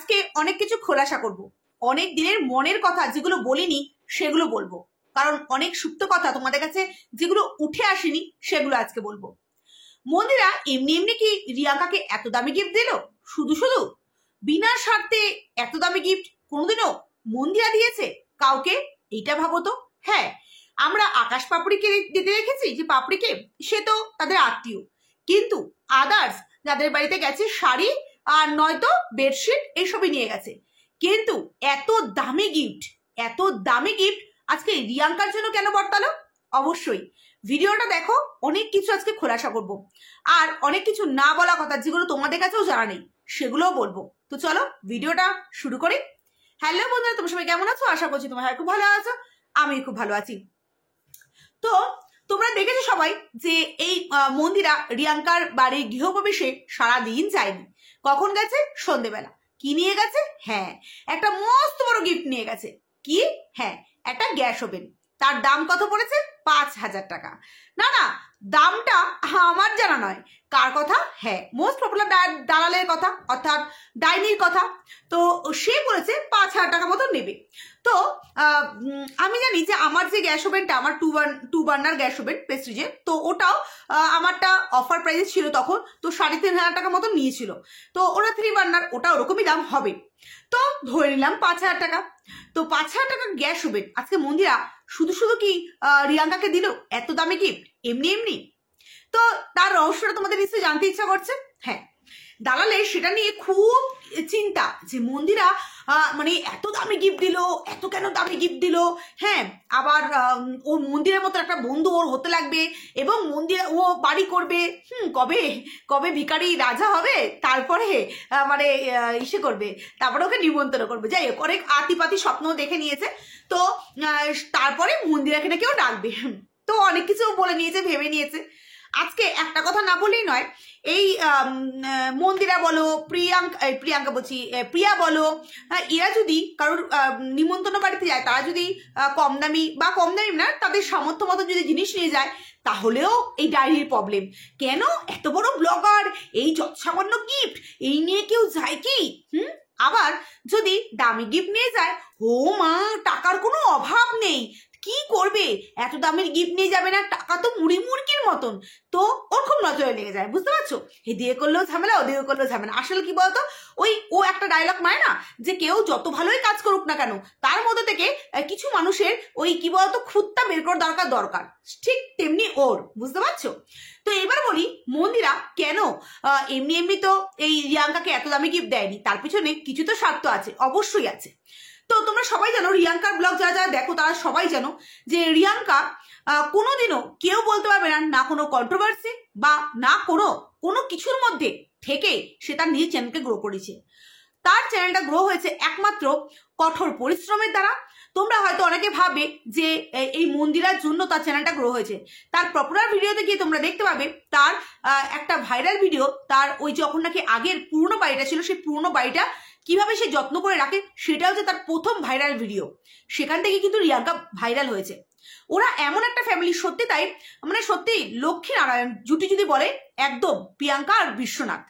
আজকে অনেক কিছু খোলাসা করব। অনেক দিনের মনের কথা যেগুলো বলিনি সেগুলো বলবো, কারণ অনেক সুপ্ত কথা তোমাদের কাছে যেগুলো উঠে আসেনি সেগুলো আজকে বলবো। মন্দিরা এমনি এমনি কি রিয়াঙ্কাকে এত দামি গিফট দিল? শুধু শুধু বিনা স্বার্থে এত দামি গিফট কোনোদিনও মন্দিরা দিয়েছে কাউকে? এইটা ভাবো তো। হ্যাঁ, আমরা আকাশ পাপড়িকে দিতে দেখেছি, যে পাপড়িকে সে তো তাদের আত্মীয়, কিন্তু আদার্স যাদের বাড়িতে গেছে শাড়ি আর নয়তো বেডশিট এইসবই নিয়ে গেছে। কিন্তু এত দামি গিফট, এত দামি গিফট আজকে রিয়াঙ্কার জন্য কেন বর্তালো? অবশ্যই ভিডিওটা দেখো, অনেক কিছু আজকে খোলাসা করব, আর অনেক কিছু না বলা কথা যেগুলো তোমাদের কাছেও জানা নেই সেগুলোও বলবো। তো চলো ভিডিওটা শুরু করি। হ্যালো বন্ধুরা, তোমরা সবাই কেমন আছো? আশা করছি তোমরা খুব ভালো আছো, আমি খুব ভালো আছি। তো তোমরা দেখেছো সবাই যে এই মন্দিরা রিয়াঙ্কার বাড়ির গৃহপ্রবেশে সারাদিন যায়নি। কখন গেছে? সন্ধেবেলা। কি নিয়ে গেছে? হ্যাঁ, একটা মস্ত বড় গিফট নিয়ে গেছে। কি? হ্যাঁ, একটা গ্যাস ওভেন। তার দাম কত পড়েছে? 5,000 টাকা। না না, দামটা আমার জানা নয়। কার কথা? হ্যাঁ, মোস্ট পপুলার দালালের কথা, অর্থাৎ ডাইনির কথা। তো সে বলেছে 5,000 টাকা মতো নেবে। তো আমি জানি যে আমার যে গ্যাস ওভেনটা, আমার টু বার্নার গ্যাস ওভেন প্রেস্টিজের, তো ওটাও আমারটা অফার প্রাইসে ছিল তখন, তো 3,500 টাকা মতো নিয়েছিল। তো ওটা 3 বার্নার, ওটা ওরকমই দাম হবে। তো ধরে নিলাম 5,000 টাকা। তো 5,000 টাকার গ্যাস ওভেন আজকে মন্দিরা শুধু শুধু কি রিয়াঙ্কাকে দিল এত দামি গিফট এমনি এমনি? তো তার রহস্যটা তোমাদের নিশ্চয়ই জানতে ইচ্ছা করছে। হ্যাঁ, দালালের সেটা নিয়ে খুব চিন্তা যে মন্দিরা মানে এত দামি গিফট দিল, এত কেন দামি গিফট দিল। হ্যাঁ, আবার ওর মন্দিরের মতো একটা বন্ধু ওর হতে লাগবে, এবং মন্দিরে ও বাড়ি করবে। কবে কবে ভিখারি রাজা হবে, তারপরে মানে ইসে করবে, তারপরে ওকে নিমন্ত্রণ করবে। যাই হোক, অনেক আতিপাতি স্বপ্ন দেখে নিয়েছে। তো তারপরে মন্দিরাকে না কেউ ডাকবে, তো অনেক কিছু বলে নিয়েছে, ভেবে নিয়েছে। আজকে একটা কথা না বললেই নয়, এই মন্দিরা বলো, প্রিয়াঙ্কা বলছি, প্রিয়া বলো, এরা যদি কারোর নিমন্ত্রণ বাড়িতে যায়, তারা যদি কম দামি বা কম দামি না, তাদের সামর্থ্য মতো যদি জিনিস নিয়ে যায়, তাহলেও এই ডায়েরির প্রবলেম। কেন এত বড় ব্লগার, এই যৎসামান্য গিফট এই নিয়ে কেউ যায় কি? আবার যদি দামি গিফট নিয়ে যায়, ও মা, টাকার কোনো অভাব নেই, কি করবে? এত দামের গিফট নিয়ে যাবে না, টাকা তো মুড়ি মুরগির মতন। তো ওর খুব নজরে লেগে যায়, বুঝতে পারছো? এদিকে করলেও ঝামেলা, ওদিকে করলেও ঝামেলা। আসলে কি বলতো, ও একটা ডায়লগ মায় না, যে কেউ যত ভালোই কাজ করুক না কেন, তার মধ্যে থেকে কিছু মানুষের কি বলতো, খুঁতটা বের করার দরকার। ঠিক তেমনি ওর, বুঝতে পারছো? তো এবার বলি, মন্দিরা কেন এমনি এমনি তো এই রিয়াঙ্কাকে এত দামি গিফট দেয়নি, তার পিছনে কিছু তো স্বার্থ আছে, অবশ্যই আছে। তো তোমরা সবাই জানো, রিয়াঙ্কার ব্লগ যারা যারা দেখো তারা সবাই জানো যে রিয়াঙ্কা কোনোদিনও কেউ বলতে পারবে না, না কোনো কন্ট্রোভার্সি বা না কোনো কিছুর মধ্যে থেকে সে তার নিজের চ্যানেলকে গ্রো করেছে। তার চ্যানেলটা গ্রো হয়েছে একমাত্র কঠোর পরিশ্রমের দ্বারা। তোমরা হয়তো অনেকে ভাবে যে এই মন্দিরার জন্য তার চ্যানেলটা গ্রো হয়েছে। তার পপুলার ভিডিওতে গিয়ে তোমরা দেখতে পাবে তার একটা ভাইরাল ভিডিও, তার ওই যখন নাকি আগের পুরনো বাড়িটা ছিল, সেই পুরনো বাড়িটা কিভাবে সে যত্ন করে রাখে, সেটা হচ্ছে তার প্রথম ভাইরাল ভিডিও। সেখান থেকে কিন্তু রিয়াঙ্কা ভাইরাল হয়েছে। ওরা এমন একটা ফ্যামিলি, সত্যি তাই, মানে সত্যি লক্ষ্মী নারায়ণ জুটি যদি বলে, একদম প্রিয়াঙ্কা আর বিশ্বনাথ।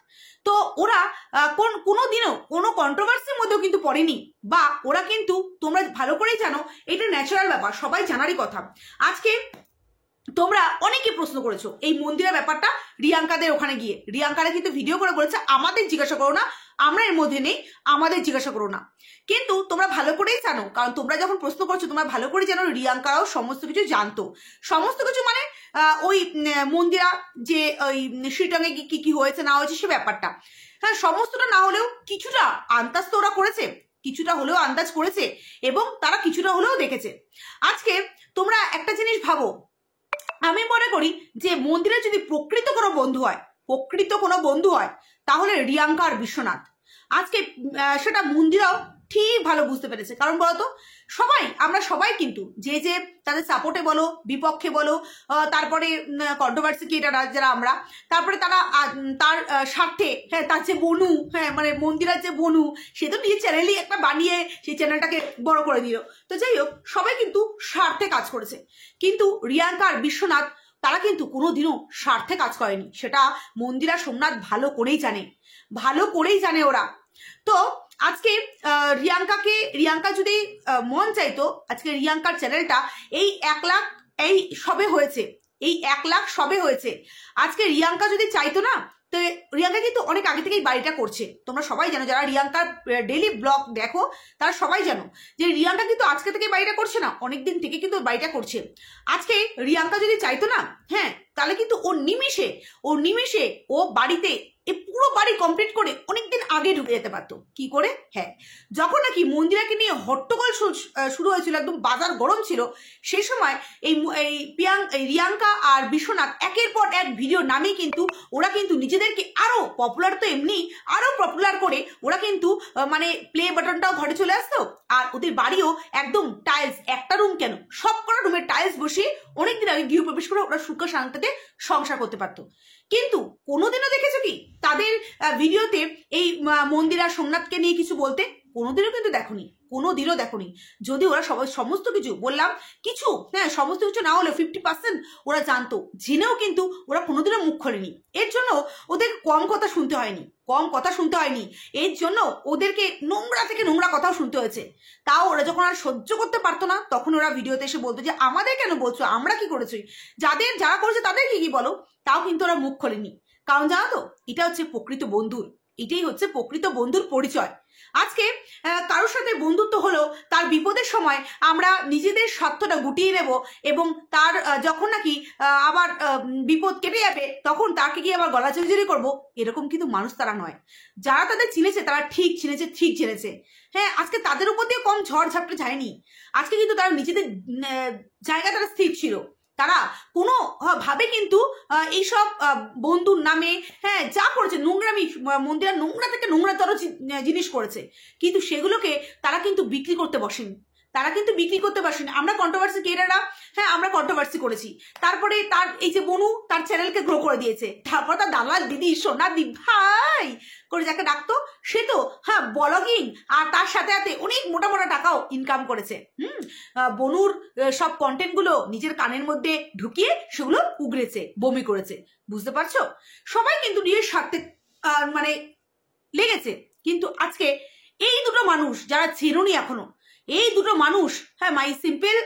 তো ওরা কোনোদিনও কোনো কন্ট্রোভার্সির মধ্যেও কিন্তু পড়েনি, বা ওরা কিন্তু, তোমরা ভালো করেই জানো, এটা ন্যাচারাল ব্যাপার, সবাই জানারই কথা। আজকে তোমরা অনেকে প্রশ্ন করেছো এই মন্দিরের ব্যাপারটা রিয়াঙ্কাদের ওখানে গিয়ে, রিয়াঙ্কারা কিন্তু ভিডিও করে বলেছে আমাদের জিজ্ঞাসা করো না, আমরা এর মধ্যে নেই, আমাদের জিজ্ঞাসা করো না। কিন্তু তোমরা ভালো করেই জানো, কারণ তোমরা যখন প্রশ্ন করছো তোমরা ভালো করে জানো রিয়াঙ্কারাও সমস্ত কিছু জানতো। সমস্ত কিছু মানে ওই মন্দিরা যে ওই শ্রীটঙ্গে কি কি হয়েছে না হয়েছে সে ব্যাপারটা, হ্যাঁ, সমস্তটা না হলেও কিছুটা আন্দাজ তো ওরা করেছে, কিছুটা হলেও আন্দাজ করেছে, এবং তারা কিছুটা হলেও দেখেছে। আজকে তোমরা একটা জিনিস ভাবো, আমি মনে করি যে মন্দিরে যদি প্রকৃত কোনো বন্ধু হয় তাহলে রিয়াঙ্কা আর বিশ্বনাথ। আজকে সেটা মন্দিরাও ঠিক ভালো বুঝতে পেরেছে। কারণ বলতো, আমরা সবাই কিন্তু যে যে তাদের সাপোর্টে বলো, বিপক্ষে বলো, তারপরে কন্ট্রোভার্সি ক্রিয়েটার যারা আমরা, তারপরে তারা তার স্বার্থে, হ্যাঁ, তার যে বনু, হ্যাঁ, মানে মন্দিরার যে বনু, সে তো নিজের চ্যানেলই একটা বানিয়ে সেই চ্যানেলটাকে বড় করে দিল। তো যাই হোক, সবাই কিন্তু স্বার্থে কাজ করেছে, কিন্তু রিয়াঙ্কা আর বিশ্বনাথ তারা কিন্তু কোনোদিনও স্বার্থে কাজ করেনি। সেটা মন্দিরা সোমনাথ ভালো করেই জানে ওরা। তো আজকে রিয়াঙ্কা যদি মন চাইতো, আজকে রিয়াঙ্কার চ্যানেলটা এই 1 লাখ এই সবে হয়েছে, এই 1 লাখ সবে হয়েছে। আজকে রিয়াঙ্কা যদি চাইতো না, তো রিয়াঙ্কা কিন্তু অনেক আগে থেকেই বাড়িটা করছে। তোমরা সবাই জানো, যারা রিয়াঙ্কার ডেইলি ব্লগ দেখো তারা সবাই জানো যে রিয়াঙ্কা কিন্তু আজকে থেকে বাড়িটা করছে না, অনেক দিন থেকে কিন্তু বাড়িটা করছে। আজকে রিয়াঙ্কা যদি চাইতো না, হ্যাঁ, তাহলে কিন্তু ও নিমিষে ও বাড়িতে এই পুরো বাড়ি কমপ্লিট করে অনেকদিন আগে ঢুকে যেতে পারতো। কি করে? হ্যাঁ, যখন নাকি মন্দিরাকে নিয়ে হট্টগোল শুরু হয়েছিল, একদম বাজার গরম ছিল, সেই সময় এই রিয়াঙ্কা আর বিশ্বনাথ একের পর এক ভিডিও নামিয়ে কিন্তু ওরা কিন্তু নিজেদেরকে আরো পপুলার, তো এমনি আরো পপুলার করে ওরা কিন্তু মানে প্লে বাটনটাও ঘরে চলে আসতো। আর ওদের বাড়িও একদম টাইলস, একটা রুম কেন সব কটা রুমের টাইলস বসিয়ে অনেকদিন আগে গৃহপ্রবেশ করে ওরা সুখ শান্তিতে সংসার করতে পারতো। কিন্তু কোনোদিনও দেখেছো কি তাদের ভিডিওতে এই মন্দিরা সোমনাথকে নিয়ে কিছু বলতে? কোনোদিনও কিন্তু দেখোনি। যদি ওরা সমস্ত কিছু বললাম কিছু, হ্যাঁ, সমস্ত কিছু না হলেও 50% ওরা জানতো, জেনেও কিন্তু ওরা কোনোদিনও মুখ খোলেনি। এর জন্য ওদের কম কথা শুনতে হয়নি, এর জন্য ওদেরকে নোংরা থেকে নোংরা কথাও শুনতে হয়েছে। তাও ওরা যখন আর সহ্য করতে পারতো না, তখন ওরা ভিডিওতে এসে বলতো যে আমাদের কেন বলছো, আমরা কি করেছি, যারা করেছে তাদের কি বলো। তাও কিন্তু ওরা মুখ খোলেনি, কারণ জানো তো, এটাই হচ্ছে প্রকৃত বন্ধুর পরিচয়। আজকে কারোর সাথে বন্ধুত্ব হলো, তার বিপদের সময় আমরা নিজেদের স্বার্থটা গুটিয়ে নেব এবং তার যখন নাকি আবার বিপদ কেটে যাবে তখন তাকে গিয়ে আবার গলা চিরচিরি করবো, এরকম কিন্তু মানুষ তারা নয়। যারা তাদের চিনেছে তারা ঠিক চিনেছে। হ্যাঁ, আজকে তাদের উপর দিয়ে কম ঝড় ঝাপটে যায়নি। আজকে কিন্তু তারা নিজেদের জায়গায় তারা স্থির ছিল। তারা কোনো ভাবে কিন্তু এইসব বন্ধুর নামে, হ্যাঁ, যা করেছে নোংরামি, মন্দিরা নোংরা থেকে নোংরাতর জিনিস করেছে, কিন্তু সেগুলোকে তারা কিন্তু বিক্রি করতে বসেনি। আমরা কন্ট্রোভার্সি ক্রিয়েটাররা, হ্যাঁ, আমরা কন্ট্রোভার্সি করেছি। তারপরে তার এই যে বনু তার চ্যানেলকে গ্রো করে দিয়েছে। তারপর তার দালাল দিদি সোনাদি ভাই করে যাকে ডাকতো, সে তো হ্যাঁ ব্লগিং আর তার সাথে সাথে অনেক মোটা টাকাও ইনকাম করেছে। বনুর সব কন্টেন্টগুলো নিজের কানের মধ্যে ঢুকিয়ে সেগুলো উগড়েছে, বমি করেছে। বুঝতে পারছো? সবাই কিন্তু নিজের স্বার্থে মানে লেগেছে। কিন্তু আজকে এই দুটো মানুষ যারা চেনোনি এখনো, এই দুটো মানুষ, হ্যাঁ, মাই সিম্পল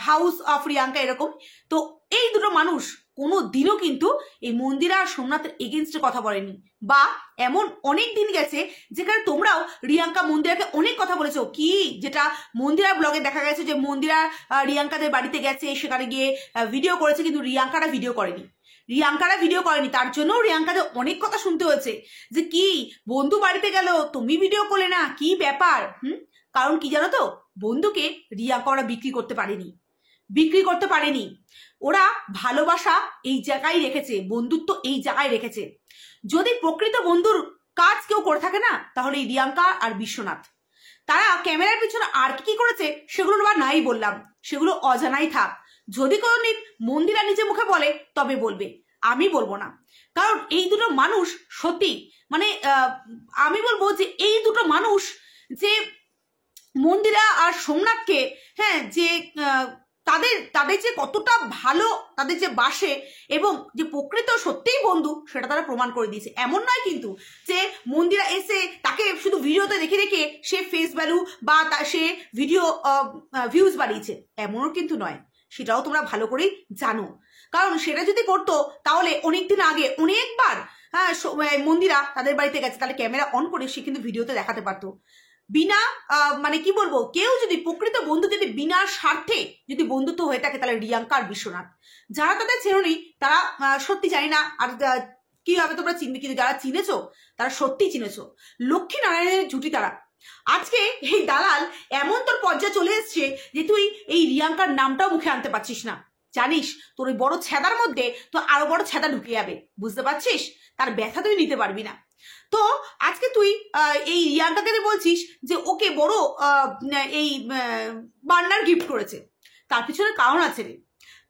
হাউস অফ রিয়াঙ্কা এরকম, তো এই দুটো মানুষ কোনো দিনও কিন্তু এই মন্দিরা আর সোমনাথের এগেনস্টে কথা বলেনি। বা এমন অনেক দিন গেছে যেখানে তোমরাও রিয়াঙ্কা মন্দিরাকে অনেক কথা বলেছো, কি যেটা মন্দিরা ব্লগে দেখা গেছে যে মন্দিরা রিয়াঙ্কাদের বাড়িতে গেছে, সেখানে গিয়ে ভিডিও করেছে, কিন্তু রিয়াঙ্কারা ভিডিও করেনি। তার জন্য রিয়াঙ্কাদের অনেক কথা শুনতে হয়েছে যে কি বন্ধু বাড়িতে গেল, তুমি ভিডিও করলে না, কি ব্যাপার। কারণ কি জানো তো, বন্ধুকে রিয়াঙ্কা ওরা বিক্রি করতে পারেনি। ওরা ভালোবাসা এই জায়গায় রেখেছে, বন্ধুত্ব এই জায়গায় রেখেছে। যদি প্রকৃত বন্ধুর কাজ কেউ করে থাকে না, তাহলে এই রিয়াঙ্কা আর বিশ্বনাথ। তারা ক্যামেরার পিছনে আর কি করেছে সেগুলো আবার নাই বললাম, সেগুলো অজানাই থাক। যদি কোনোদিন মন্দিরা নিজে মুখে বলে তবে বলবে, আমি বলবো না। কারণ এই দুটো মানুষ সত্যি মানে আমি বলবো যে এই দুটো মানুষ যে মন্দিরা আর সোমনাথকে, হ্যাঁ, যে তাদের যে কতটা ভালো, তাদের যে বাসে এবং যে প্রকৃত সত্যিই বন্ধু, সেটা তারা প্রমাণ করে দিয়েছে। এমন নয় কিন্তু যে মন্দিরা এসে তাকে শুধু ভিডিওতে রেখে সে ফেস ভ্যালু বা সে ভিডিও ভিউজ বাড়িয়েছে, এমনও কিন্তু নয়। সেটাও তোমরা ভালো করেই জানো। কারণ সেটা যদি করতো তাহলে অনেকদিন আগে অনেকবার, হ্যাঁ, মন্দিরা তাদের বাড়িতে গেছে, তাহলে ক্যামেরা অন করে সে কিন্তু ভিডিওতে দেখাতে পারতো। বিনা মানে কি বলবো, কেউ যদি প্রকৃত বন্ধু যদি বিনা স্বার্থে যদি বন্ধুত্ব হয়ে থাকে, তাহলে রিয়াঙ্কা আর বিশ্বনাথ। যারা তাদের চেনোনি তারা সত্যি জানি না আর কিভাবে তোমরা চিনবে, কিন্তু যারা চিনেছো তারা সত্যি চিনেছো। লক্ষ্মী নারায়ণের জুটি তারা। আজকে এই দালাল এমন তোর পর্যায়ে চলে এসছে যে তুই এই রিয়াঙ্কার নামটাও মুখে আনতে পারছিস না। জানিস তোর ওই বড় ছেদার মধ্যে তো আরো বড় ছেদা ঢুকে যাবে, বুঝতে পারছিস? তার ব্যথা তুই নিতে পারবি না। তো আজকে তুই এই রিয়াঙ্কাকে বলছিস যে ওকে বড় এই বার্নার গিফট করেছে, তার পিছনে কারণ আছে রে।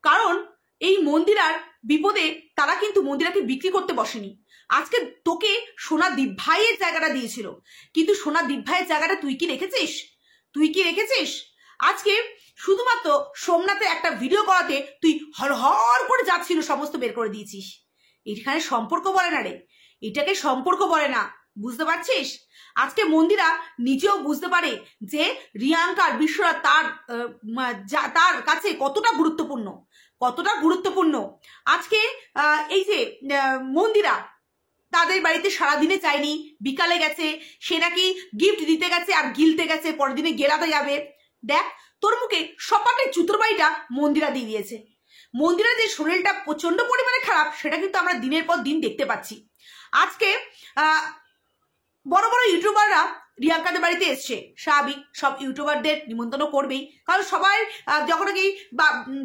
কারণ এই মন্দিরার বিপদে তারা কিন্তু মন্দিরাকে বিক্রি করতে বসেনি। আজকে তোকে সোনা দীপ ভাইয়ের জায়গাটা দিয়েছিল, কিন্তু সোনা দীপ ভাইয়ের জায়গাটা তুই কি রেখেছিস? আজকে শুধুমাত্র সোমনাথের একটা ভিডিও করাতে তুই হর করে যাচ্ছিল, সমস্ত বের করে দিয়েছিস। এখানে সম্পর্ক বলে না রে, এটাকে সম্পর্ক বলে না। বুঝতে পারছিস? আজকে মন্দিরা নিজেও বুঝতে পারে যে রিয়াঙ্কার বিষয়টা তার কাছে কতটা গুরুত্বপূর্ণ। আজকে এই যে মন্দিরা তাদের বাড়িতে সারাদিনে চায়নি, বিকালে গেছে, সে নাকি গিফট দিতে গেছে আর গিলতে গেছে, পরের দিনে গেলাতে যাবে। দেখ, তোর মুখে সপাটে জুতোর বাড়িটা মন্দিরা দিয়ে দিয়েছে। মন্দিরা যে শরীরটা প্রচন্ড পরিমাণে খারাপ সেটা কিন্তু আমরা দিনের পর দিন দেখতে পাচ্ছি। আজকে বড় বড় ইউটিউবাররা রিয়াঙ্কাদের বাড়িতে এসছে, স্বাভাবিক, সব ইউটিউবারদের নিমন্ত্রণ করবেই, কারণ সবাই যখন নাকি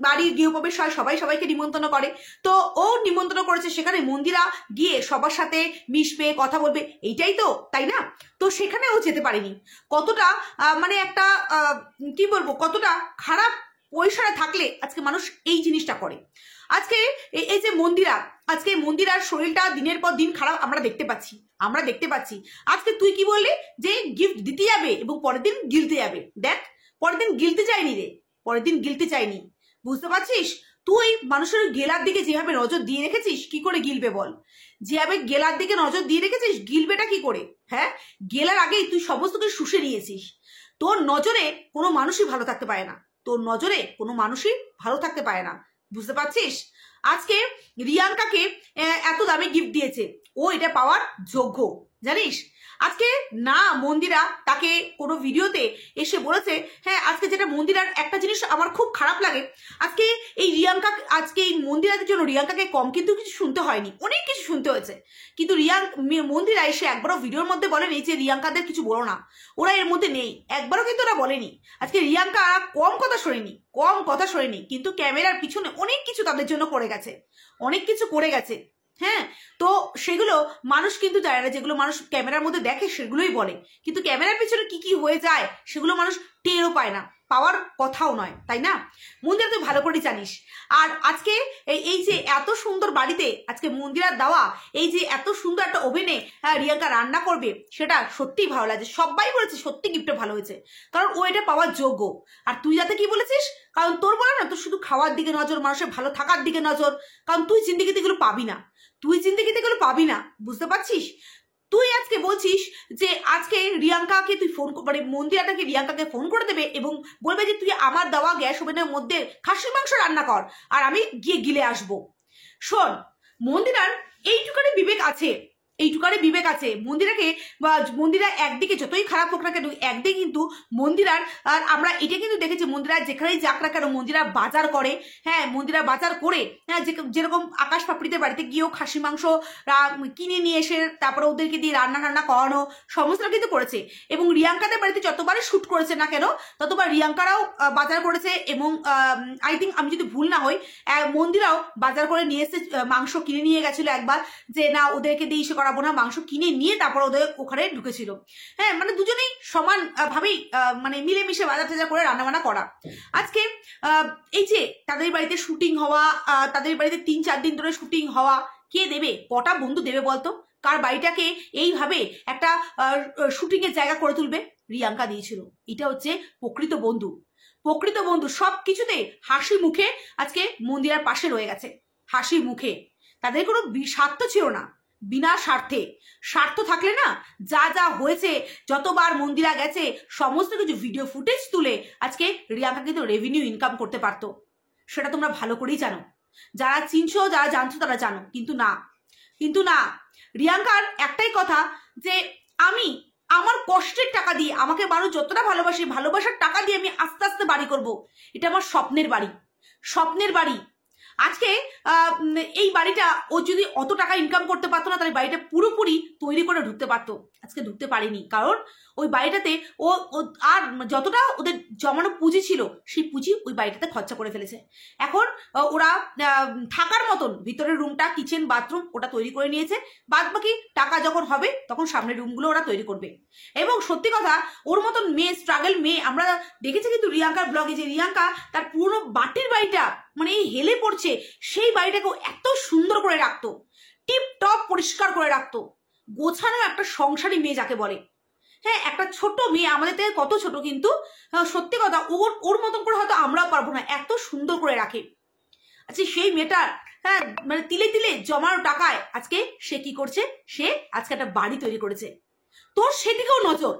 বাড়ির গৃহপ্রবেশ হয় সবাইকে নিমন্ত্রণ করে। তো ও নিমন্ত্রণ করেছে, সেখানে মন্দিরা গিয়ে সবার সাথে মিশবে, কথা বলবে, এইটাই তো, তাই না? তো সেখানে ও যেতে পারেনি। কতটা মানে একটা কি বলবো, কতটা খারাপ পয়সায় থাকলে আজকে মানুষ এই জিনিসটা করে। আজকে এই যে মন্দিরার শরীরটা দিনের পর দিন খারাপ আমরা দেখতে পাচ্ছি। আজকে তুই কি বললি যে গিফট দিতে যাবে এবং পরের দিন গিলতে যাবে। দেখ, পরের দিন গিলতে চাইনি। বুঝতে পারছিস? তুই মানুষের গেলার দিকে যেভাবে নজর দিয়ে রেখেছিস, কি করে গিলবে বল? যেভাবে গেলার দিকে নজর দিয়ে রেখেছিস, গিলবেটা কি করে? হ্যাঁ, গেলার আগেই তুই সমস্ত কিছু শুষে নিয়েছিস। তোর নজরে কোনো মানুষই ভালো থাকতে পারে না। বুঝতে পারছিস? আজকে রিয়াঙ্কাকে এত দামে গিফট দিয়েছে, ও এটা পাওয়ার যোগ্য, জানিস? আজকে না মন্দিরা তাকে কোনো ভিডিওতে এসে বলেছে, হ্যাঁ, আজকে যেটা মন্দিরার একটা জিনিস আমার খুব খারাপ লাগে, আজকে এই মন্দিরাদের জন্য রিয়াঙ্কাকে কম কিন্তু কিছু শুনতে হয়নি, অনেক কিছু শুনতে হয়েছে, কিন্তু মন্দিরা এসে একবারও ভিডিওর মধ্যে বলেনি যে রিয়াঙ্কাদের কিছু বলো না, ওরা এর মধ্যে নেই, একবারও কিন্তু ওরা বলেনি। আজকে রিয়াঙ্কা কম কথা শোনেনি, কিন্তু ক্যামেরার পিছনে অনেক কিছু তাদের জন্য করে গেছে। হ্যাঁ, তো সেগুলো মানুষ কিন্তু জানে না, যেগুলো মানুষ ক্যামেরার মধ্যে দেখে সেগুলোই বলে, কিন্তু ক্যামেরার পিছনে কি হয়ে যায় সেগুলো মানুষ টেরও পায় না, পাওয়ার কথাও নয়, তাই না? মন্দিরা তুই ভালো করে জানিস। আর আজকে এই যে এত সুন্দর বাড়িতে আজকে মন্দিরার দেওয়া এই যে এত সুন্দর একটা ওভেনে রিয়াঙ্কা রান্না করবে, সেটা সত্যিই ভালো লাগছে। সবাই বলেছে সত্যি গিফটটা ভালো হয়েছে, কারণ ও এটা পাওয়ার যোগ্য। আর তুই যাতে কি বলেছিস, কারণ তোর বলে না, তোর শুধু খাওয়ার দিকে নজর, মানুষের ভালো থাকার দিকে নজর, কারণ তুই জিন্দিগিতে এগুলো পাবি না। বুঝতে পারছিস? তুই আজকে বলছিস যে আজকে রিয়াঙ্কাকে তুই মন্দিরাটাকে রিয়াঙ্কাকে ফোন করে দেবে এবং বলবে যে তুই আমার দেওয়া গ্যাস ওভেনের মধ্যে খাসির মাংস রান্না কর আর আমি গিয়ে গিলে আসবো। শোন, মন্দিরার এইটুকানি বিবেক আছে। মন্দিরা একদিকে যতই খারাপ হোক না কেন, একদিকে কিন্তু মন্দিরার, আর আমরা এটা কিন্তু দেখেছি মন্দিরা যেখানেই যাক না কেন মন্দিরা বাজার করে। হ্যাঁ, মন্দিরা বাজার করে, হ্যাঁ, যেরকম আকাশ পাপড়িদের বাড়িতে গিয়েও খাসি মাংস কিনে নিয়ে এসে তারপরে ওদেরকে দিয়ে রান্না করানো সমস্তটা কিন্তু করেছে। এবং রিয়াঙ্কাদের বাড়িতে যতবারই শ্যুট করেছে না কেন ততবার রিয়াঙ্কারাও বাজার করেছে। এবং আই থিঙ্ক, আমি যদি ভুল না হই, মন্দিরাও বাজার করে নিয়ে এসে মাংস কিনে নিয়ে গেছিল একবার, যে না ওদেরকে দিয়ে ইসে করাবো না, মাংস কিনে নিয়ে তারপর ওদের ওখানে ঢুকেছিল। হ্যাঁ, মানে দুজনেই সমান ভাবেই মানে মিলেমিশে বাজার টাজার করে রান্নাবান্না করা। আজকে এই যে তাদের বাড়িতে শুটিং হওয়া, তাদের বাড়িতে 3-4 দিন ধরে শুটিং হওয়া, কে দেবে? কটা বন্ধু দেবে বলতো? কার বাড়িটাকে এইভাবে একটা শুটিং এর জায়গা করে তুলবে? রিয়াঙ্কা দিয়েছিল। এটা হচ্ছে প্রকৃত বন্ধু। সব কিছুতে হাসি মুখে আজকে মন্দিরার পাশে রয়ে গেছে, হাসি মুখে। তাদের কোনো স্বার্থ ছিল না, বিনা স্বার্থ থাকলে না, যা যা হয়েছে, যতবার মন্দিরা গেছে সমস্ত কিছু ভিডিও ফুটেজ তুলে আজকে রিয়াঙ্কা কিন্তু রেভিনিউ ইনকাম করতে পারতো। সেটা তোমরা ভালো করেই জানো, যারা চিনছো, যারা জানছো তারা জানো। কিন্তু না, রিয়াঙ্কার একটাই কথা যে আমি আমার কষ্টের টাকা দিয়ে, আমাকে মানুষ যতটা ভালোবাসার টাকা দিয়ে আমি আস্তে আস্তে বাড়ি করব। এটা আমার স্বপ্নের বাড়ি। আজকে এই বাড়িটা ও যদি অত টাকা ইনকাম করতে পারতো না, তাহলে বাড়িটা পুরোপুরি তৈরি করে ঢুকতে পারতো। আজকে ঢুকতে পারেনি, কারণ ওই বাড়িটাতে ও আর যতটা ওদের জমানো পুঁজি ছিল সেই পুঁজি ওই বাড়িটাতে খরচা করে ফেলেছে। এখন ওরা থাকার মতন ভিতরের রুমটা, কিচেন, বাথরুম ওটা তৈরি করে নিয়েছে। বাদ বাকি টাকা যখন হবে তখন সামনের রুমগুলো ওরা তৈরি করবে। এবং সত্যি কথা, ওর মতন স্ট্রাগল মেয়ে আমরা দেখেছি কিন্তু রিয়াঙ্কার ব্লগে, যে রিয়াঙ্কা তার পুরো বাটির বাড়িটা মানে এই হেলে পড়ছে সেই বাড়িটাকেও এত সুন্দর করে রাখতো, টিপ টপ পরিষ্কার করে রাখতো, গোছানো একটা সংসারী মেয়ে যাকে বলে। হ্যাঁ, একটা ছোট মেয়ে, আমাদের থেকে কত ছোট, কিন্তু সত্যি কথা ওর মতন করে হয়তো আমরাও পারবো না, এত সুন্দর করে রাখে। আচ্ছা সেই মেয়েটার হ্যাঁ মানে তিলে তিলে জমানো টাকায় আজকে সে কি করছে, সে আজকে একটা বাড়ি তৈরি করেছে। তোর সেদিকেও নজর,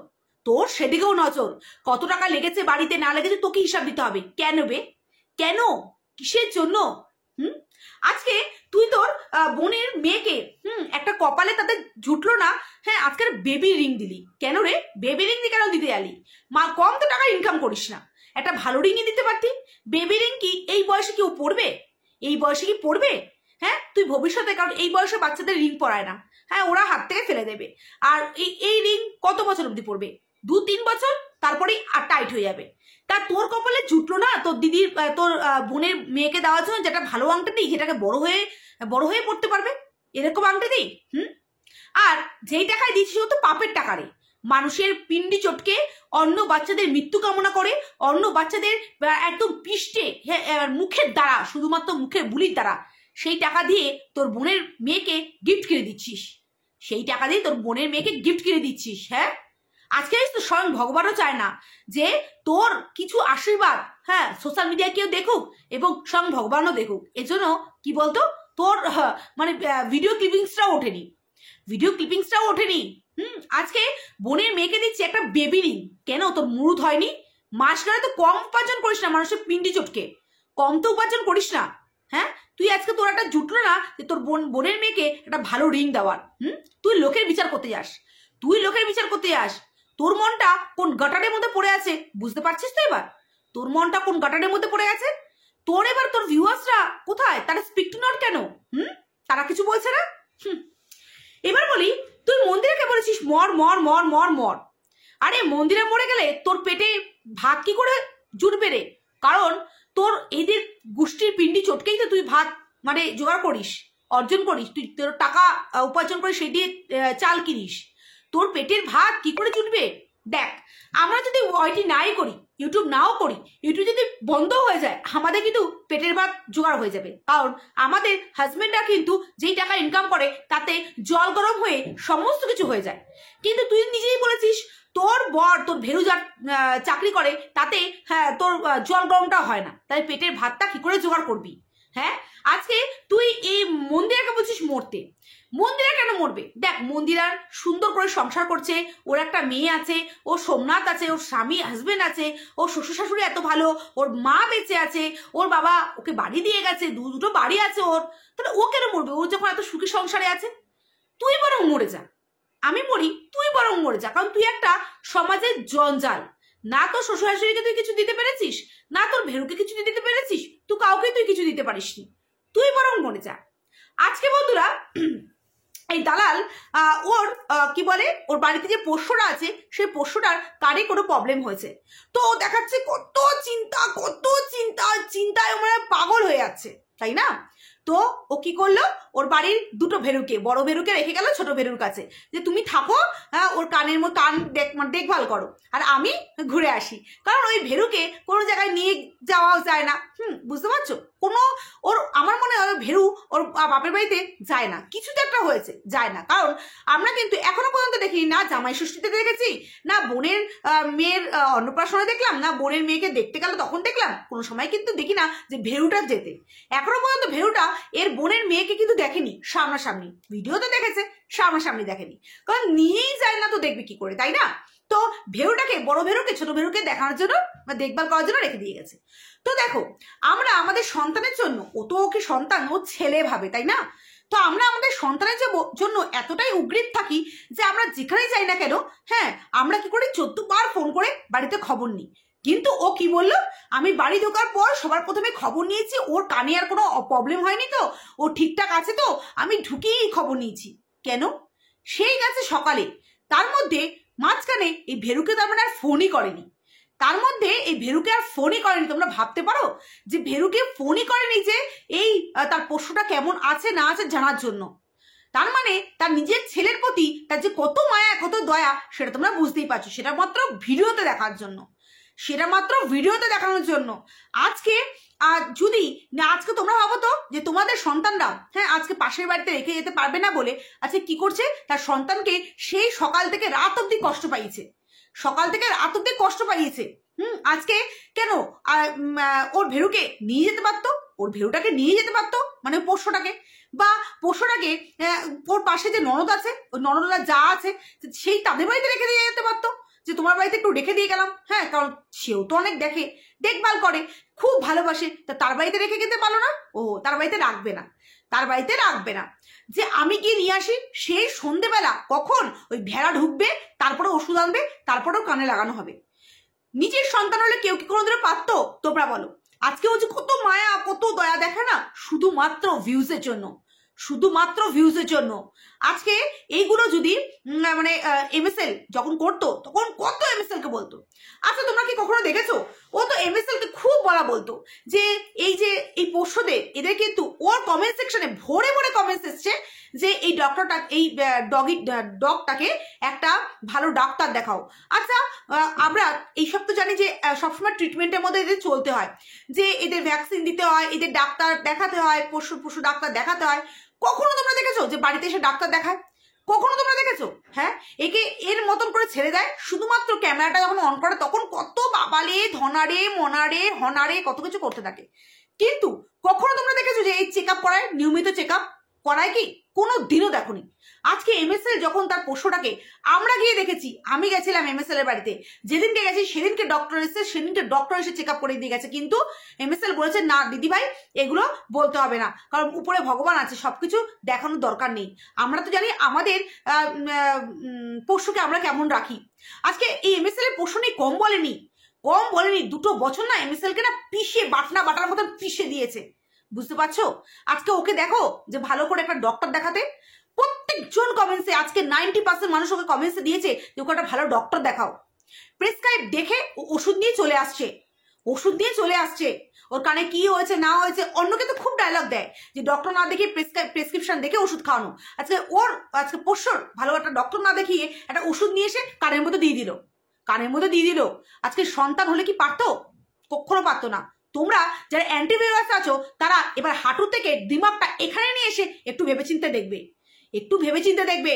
তোর সেদিকেও নজর, কত টাকা লেগেছে বাড়িতে না লেগেছে তোকে হিসাব দিতে হবে। কেন বে, কেন, কিসের জন্য? আজকে তুই তোর বোনের মেয়েকে একটা কপালে তাদের জুটলো না, হ্যাঁ আজকে বেবি রিং দিলি। কেন রে, বেবি রিং কেন দিতে গেলি? মা কম তো টাকা ইনকাম করিস না, একটা ভালো রিংই দিতে পারতি। বেবি রিং কি এই বয়সে কেউ পড়বে? এই বয়সে কি পড়বে? হ্যাঁ তুই ভবিষ্যতে, কারণ এই বয়সে বাচ্চাদের রিং পরায় না, হ্যাঁ ওরা হাত থেকে ফেলে দেবে। আর এই রিং কত বছর অবধি পড়বে? 2-3 বছর, তারপরেই আর টাইট হয়ে যাবে। তা তোর কপালে জুটলো না তোর দিদির তোর বোনের মেয়েকে দেওয়ার জন্য যেটা ভালো আংটি দিই, যেটাকে বড় হয়ে পড়তে পারবে, এরকম আংটি দিই। আর যেই টাকায় দিচ্ছিস ও তো পাপের টাকা রে। মানুষের পিন্ডি চটকে অন্য বাচ্চাদের মৃত্যু কামনা করে, অন্য বাচ্চাদের একদম পিষ্টে মুখের দ্বারা, শুধুমাত্র মুখের বুলির দ্বারা সেই টাকা দিয়ে তোর বোনের মেয়েকে গিফট কিনে দিচ্ছিস, সেই টাকা দিয়ে তোর বোনের মেয়েকে গিফট কিনে দিচ্ছিস। হ্যাঁ আজকে তো স্বয়ং ভগবানও চায় না যে তোর কিছু আশীর্বাদ হ্যাঁ সোশ্যাল মিডিয়ায় কেউ দেখুক এবং স্বয়ং ভগবানও দেখুক। এজন্য কি বলতো, তোর মানে ভিডিও ক্লিপিংসটাও ওঠেনি, আজকে বোনের মেয়েকে দিচ্ছি একটা বেবি রিং। কেন, তোর মুরুদ হয়নি? মাস গেলে তো কম উপার্জন করিস না, মানুষের পিন্ডি চটকে কম তো উপার্জন করিস না। হ্যাঁ তুই আজকে তোর একটা জুটলো না যে তোর বোনের মেয়েকে একটা ভালো রিং দেওয়ার। তুই লোকের বিচার করতে যাস, তোর মনটা কোন গাটারের মধ্যে পড়ে আছে বুঝতে পারছিস তো? এবার তোর মনটা কোন গাটারের মধ্যে পড়ে আছে? তোর এবার তোর ভিউয়ার্সরা কোথায়? তারা স্পিক টু নট কেন? তারা কিছু বলছে না। এবার বলি, তুই মন্দিরকে বলেছিস মর মর মর মর মর। আরে মন্দিরে মরে গেলে তোর পেটে ভাত কি করে জুটবে রে? কারণ তোর এদের গোষ্ঠীর পিন্ডি চটকেই তো তুই ভাত মানে জোগাড় করিস, অর্জন করিস, তুই তোর টাকা উপার্জন করে সেই দিয়ে চাল কিনিস। তোর পেটের ভাত কি করে জুটবে? দেখ, আমরা যদি ওইটি নাই করি, ইউটিউব নাও করি, ইউটিউব যদি বন্ধ হয়ে যায়, আমাদের কিন্তু পেটের ভাত জোগাড় হয়ে যাবে। কারণ আমাদের হাজবেন্ডরা কিন্তু যেই টাকা ইনকাম করে তাতে জল গরম হয়ে সমস্ত কিছু হয়ে যায়। কিন্তু তুই নিজেই বলেছিস তোর বর, তোর ভেরু যার চাকরি করে তাতে হ্যাঁ তোর জল গরমটা হয় না, তাই পেটের ভাতটা কি করে জোগাড় করবি? হ্যাঁ আজকে তুই এই মন্দিরাকে বলছিস মরতে। মন্দিরা কেন মরবে? দেখ, মন্দিরার সুন্দর করে সংসার করছে, ওর একটা মেয়ে আছে, ওর সোমনাথ আছে, ওর স্বামী হাজবেন্ড আছে, ওর শ্বশুর শাশুড়ি এত ভালো, ওর মা বেঁচে আছে, ওর বাবা ওকে বাড়ি দিয়ে গেছে, দুটো বাড়ি আছে ওর। তাহলে ও কেন মরবে? ও যখন এত সুখী সংসারে আছে। তুই বরং মরে যা, আমি বলি তুই বরং মরে যা। কারণ তুই একটা সমাজের জঞ্জাল। না তোর শ্বশুর শাশুড়িকে তুই কিছু দিতে পেরেছিস, না তোর ভেরুকে কিছু দিতে পেরেছিস, তুই কাউকে তুই কিছু দিতে পারিসনি। তুই বরং মরে যা। আজকে বন্ধুরা এই দালাল ওর কি বলে, ওর বাড়িতে যে পোষ্যটা আছে সেই পোষ্যটার কারে কোনো প্রবলেম হয়েছে, তো দেখাচ্ছে কত চিন্তায় মানে পাগল হয়ে যাচ্ছে, তাই না? তো ও কি করলো, ওর বাড়ির দুটো ভেরুকে, বড় ভেরুকে রেখে গেল ছোট ভেরুর কাছে, যে তুমি থাকো, ওর কানের মতো কান দেখভাল করো, আর আমি ঘুরে আসি। কারণ ওই ভেরুকে কোনো জায়গায় নিয়ে যাওয়াও যায় না। বুঝতে পারছো? কোনো ওর, আমার মনে হয় ভেরু ওর বাপের বাড়িতে যায় না, কিছু তো একটা হয়েছে, যায় না। কারণ আমরা কিন্তু এখনো পর্যন্ত দেখিনি, না জামাই ষষ্ঠীতে দেখেছি, না বোনের মেয়ের অন্নপ্রাশনে দেখলাম, না বোনের মেয়েকে দেখতে গেল তখন দেখলাম, কোনো সময় কিন্তু দেখি না যে ভেরুটা যেতে। এখনো পর্যন্ত ভেরুটা এর বোনের মেয়েকে কিন্তু দেখেনি সামনাসামনি, ভিডিও তো দেখেছে, সামনাসামনি দেখেনি, কারণ নিয়েই যায় না তো দেখবে কি করে, তাই না? তো ভেরুটাকে, বড় ভেরুকে ছোট ভেরুকে দেখানোর জন্য বা দেখভাল করার জন্য রেখে দিয়ে গেছে। তো দেখো, আমরা আমাদের সন্তানের জন্য, ও তো ওকে সন্তান, ও ছেলে ভাবে, তাই না? তো আমরা আমাদের সন্তানের জন্য এতটাই উগ্রীব থাকি যে আমরা যেখানেই যাই না কেন, হ্যাঁ আমরা কি করি 14 বার ফোন করে বাড়িতে খবর নিই। কিন্তু ও কি বললো, আমি বাড়ি ঢোকার পর সবার প্রথমে খবর নিয়েছি, ওর কানে আর কোনো প্রবলেম হয়নি তো, ও ঠিকঠাক আছে তো, আমি ঢুকেই খবর নিয়েছি। কেন? সেই গেছে সকালে, তার মধ্যে মাঝখানে এই ভেরুকে তার মানে আর ফোনই করেনি, তোমরা ভাবতে পারো যে ভেরুকে ফোনই করেনি যে এই তার পোষ্যটা কেমন আছে না আছে জানার জন্য। তার মানে তার নিজের ছেলের প্রতি তার যে কত মায়া কত দয়া সেটা তোমরা বুঝতেই পারছো, সেটা মাত্র ভিডিওতে দেখানোর জন্য। আজকে যদি না, আজকে তোমরা ভাবো তো যে তোমাদের সন্তানরা হ্যাঁ আজকে পাশের বাড়িতে রেখে যেতে পারবে না বলে আজকে কি করছে, তার সন্তানকে সেই সকাল থেকে রাত অব্দি কষ্ট পাইয়েছে, আজকে কেন ওর ভেরুকে নিয়ে যেতে পারতো, ওর ভেরুটাকে নিয়ে যেতে পারতো, মানে পোষ্যটাকে, বা পোষ্যটাকে ওর পাশে যে ননদ আছে, ওই ননদরা যা আছে সেই তাদের বাড়িতে রেখে দিয়ে যেতে পারতো, যে তোমার বাড়িতে একটু রেখে দিয়ে গেলাম। হ্যাঁ, কারণ সেও তো অনেক দেখে, দেখভাল করে, খুব ভালোবাসে, তা তার বাড়িতে রেখে যেতে পারলো না? ও তার বাড়িতে রাখবে না, তার বাড়িতে রাখবে না, যে আমি গিয়ে নিয়ে আসি। সেই সন্ধেবেলা কখন ওই ভেড়া ঢুকবে, তারপরে ওষুধ আনবে, তারপরেও কানে লাগানো হবে। নিজের সন্তান হলে কেউ কি কোনোদিনও পারতো? তোমরা বলো। আজকে ও যে কত মায়া কত দয়া দেখে না, শুধুমাত্র ভিউজের জন্য, শুধুমাত্র ভিউজের জন্য। আজকে এইগুলো যদি মানে এমএসএল যখন করতো তখন কত এমএসএল কে বলতো। আচ্ছা তোমরা কি কখনো দেখেছো? ও তো এমএসএল কে খুব বলা বলতো যে এই পোষ্যদের, এদের কিন্তু ওর কমেন্ট সেকশনে ভরে ভরে কমেন্টস এসছে যে এই ডক্টরটা, এই ডগটাকে একটা ভালো ডাক্তার দেখাও। আচ্ছা আমরা এইসব তো জানি যে সবসময় ট্রিটমেন্টের মধ্যে এদের চলতে হয়, যে এদের ভ্যাকসিন দিতে হয়, এদের ডাক্তার দেখাতে হয়, পশু ডাক্তার দেখাতে হয়। কখনো তোমরা দেখেছো যে বাড়িতে এসে ডাক্তার দেখায়? কখনো তোমরা দেখেছো? হ্যাঁ, একে এর মতন করে ছেড়ে দেয়, শুধুমাত্র ক্যামেরাটা যখন অন করে তখন কত বাবালে ধনারে মনারে হনারে কত কিছু করতে থাকে। কিন্তু কখনো তোমরা দেখেছো যে এই চেক আপ করায়, নিয়মিত চেক আপ করায় কি? কোনো দিনও দেখোনি। আজকে এমএসএল যখন তার পোষ্যটাকে, আমরা গিয়ে দেখেছি, আমি গেছিলাম এমএসএল এর বাড়িতে, যেদিনকে গেছি সেদিনকে ডক্টর এসে, সেদিনকে ডক্টর এসে চেক আপ করে দিয়ে গেছে, কিন্তু এমএসএল বলেছে না দিদি ভাই এগুলো বলতে হবে না, কারণ উপরে ভগবান আছে, সবকিছু দেখানোর দরকার নেই। আমরা তো জানি আমাদের পশুকে আমরা কেমন রাখি। আজকে এই এমএসএল এর পোষ্য নেই কম বলেনি, কম বলেনি, 2 বছর না এমএসএল কে না পিষে বাটার মতন পিষে দিয়েছে। বুঝতে পারছো? আজকে ওকে দেখো যে ভালো করে একটা ডক্টর দেখাতে, প্রত্যেকজন কমেন্টসে আজকে 90% মানুষ ওকে কমেন্টসে দিয়েছে যে ওকে একটা ভালো ডক্টর দেখাও। প্রেসক্রাইব দেখে ওষুধ নিয়ে চলে আসছে, ওষুধ দিয়ে চলে আসছে। ওর কানে কি হয়েছে না হয়েছে, অন্যকে তো খুব ডায়লগ দেয় যে ডক্টর না দেখিয়ে প্রেসক্রিপশন দেখে ওষুধ খাওয়ানো। আজকে পোষ্যর ভালো একটা ডক্টর না দেখিয়ে একটা ওষুধ নিয়ে এসে কানের মধ্যে দিয়ে দিল, কানের মধ্যে দিয়ে দিল। আজকে সন্তান হলে কি পারতো? কখনো পারতো না। তোমরা যারা অ্যান্টিভাইরাস আছো তারা এবার হাঁটু থেকে দিমাগটা এখানে নিয়ে এসে একটু ভেবেচিন্তে দেখবে, একটু ভেবেচিন্তে দেখবে।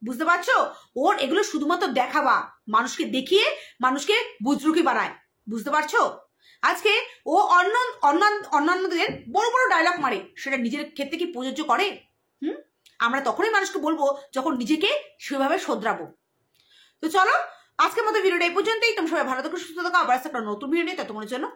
বুঝতে পারছো? ওর এগুলো শুধুমাত্র দেখাবা, মানুষকে দেখিয়ে মানুষকে বুজরুকি বানায়। বুঝতে পারছো? আজকে ও অন্যান্যদের বড় বড় ডায়লগ মারে, সেটা নিজের ক্ষেত্রে কি প্রযোজ্য করে? আমরা তখনই মানুষকে বলবো যখন নিজেকে সেভাবে শোধরাবো। তো চলো আজকের মতো ভিডিওটা এই পর্যন্তই। তোমরা সবাই ভালো থাকো, সুস্থ থাকো। আবার একটা নতুন ভিডিও নিয়ে ততক্ষণের জন্য